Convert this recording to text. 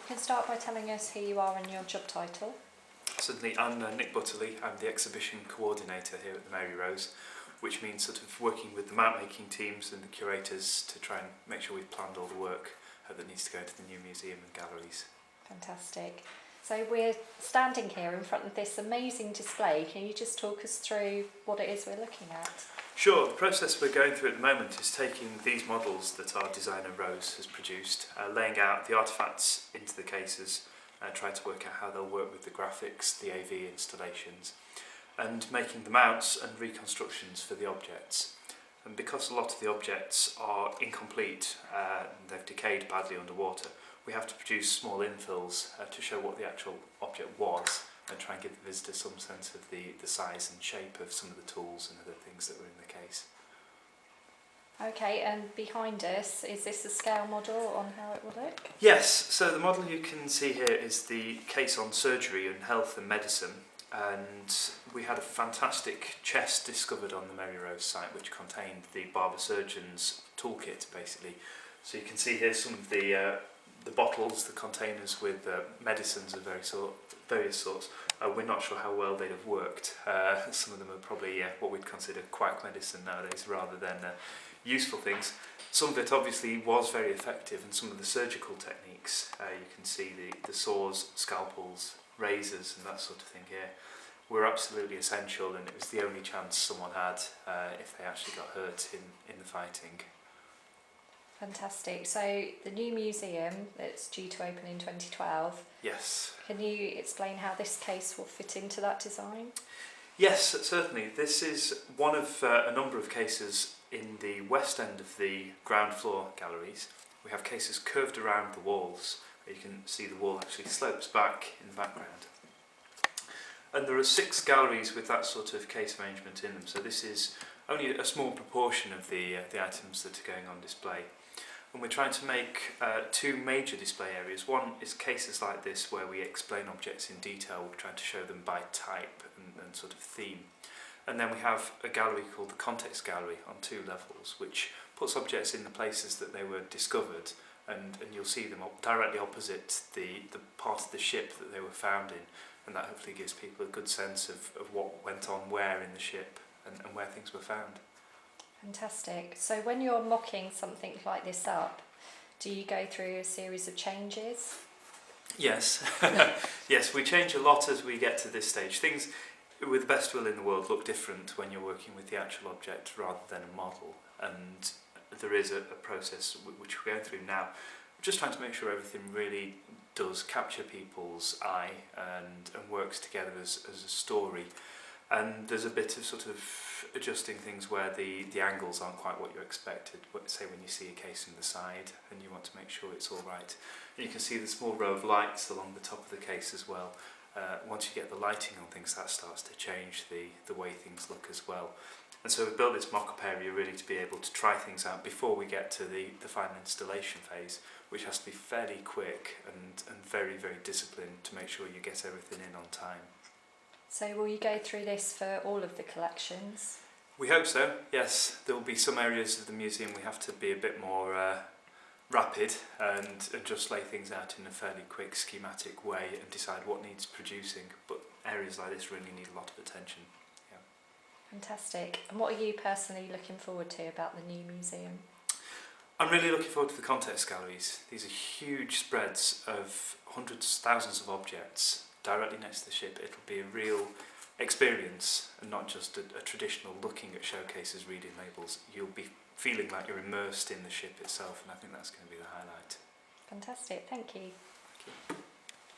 can start by telling us who you are and your job title. Certainly, I'm Nick Butterley. I'm the exhibition coordinator here at the Mary Rose, which means sort of working with the map making teams and the curators to try and make sure we've planned all the work that needs to go into the new museum and galleries. Fantastic. So we're standing here in front of this amazing display. Can you just talk us through what it is we're looking at? Sure, the process we're going through at the moment is taking these models that our designer Rose has produced, laying out the artefacts into the cases, trying to work out how they'll work with the graphics, the AV installations, and making the mounts and reconstructions for the objects. And because a lot of the objects are incomplete, they've decayed badly underwater, we have to produce small infills to show what the actual object was and try and give the visitor some sense of the size and shape of some of the tools and other things that were in the case. Okay, and behind us, is this a scale model on how it will look? Yes, so the model you can see here is the case on surgery and health and medicine, and we had a fantastic chest discovered on the Mary Rose site which contained the barber surgeon's toolkit basically. So you can see here some of the bottles, the containers with medicines of various sorts. We're not sure how well they'd have worked. Some of them are probably what we'd consider quack medicine nowadays rather than useful things. Some of it obviously was very effective, and some of the surgical techniques, you can see the saws, scalpels, razors and that sort of thing here, were absolutely essential, and it was the only chance someone had if they actually got hurt in the fighting. Fantastic. So the new museum that's due to open in 2012. Yes. Can you explain how this case will fit into that design? Yes, certainly. This is one of a number of cases in the west end of the ground floor galleries. We have cases curved around the walls, where you can see the wall actually slopes back in the background. And there are 6 galleries with that sort of case arrangement in them, so this is only a small proportion of the items that are going on display. And we're trying to make 2 major display areas. One is cases like this where we explain objects in detail. We're trying to show them by type and sort of theme. And then we have a gallery called the Context Gallery on 2 levels, which puts objects in the places that they were discovered, and you'll see them directly opposite the part of the ship that they were found in, and that hopefully gives people a good sense of what went on where in the ship and where things were found. Fantastic. So when you're mocking something like this up, do you go through a series of changes? Yes. Yes, we change a lot as we get to this stage. Things, with the best will in the world, look different when you're working with the actual object rather than a model, and there is a process which we're going through now. We're just trying to make sure everything really does capture people's eye and works together as a story. And there's a bit of sort of adjusting things where the angles aren't quite what you expected. Say when you see a case from the side and you want to make sure it's all right. And you can see the small row of lights along the top of the case as well. Once you get the lighting on things, that starts to change the way things look as well. And so we've built this mock-up area really to be able to try things out before we get to the final installation phase, which has to be fairly quick and very, very disciplined to make sure you get everything in on time. So will you go through this for all of the collections? We hope so, yes. There will be some areas of the museum we have to be a bit more rapid and just lay things out in a fairly quick schematic way and decide what needs producing, but areas like this really need a lot of attention. Yeah. Fantastic. And what are you personally looking forward to about the new museum? I'm really looking forward to the context galleries. These are huge spreads of hundreds, thousands of objects directly next to the ship. It'll be a real experience and not just a traditional looking at showcases, reading labels. You'll be feeling like you're immersed in the ship itself, and I think that's going to be the highlight. Fantastic, thank you. Thank you.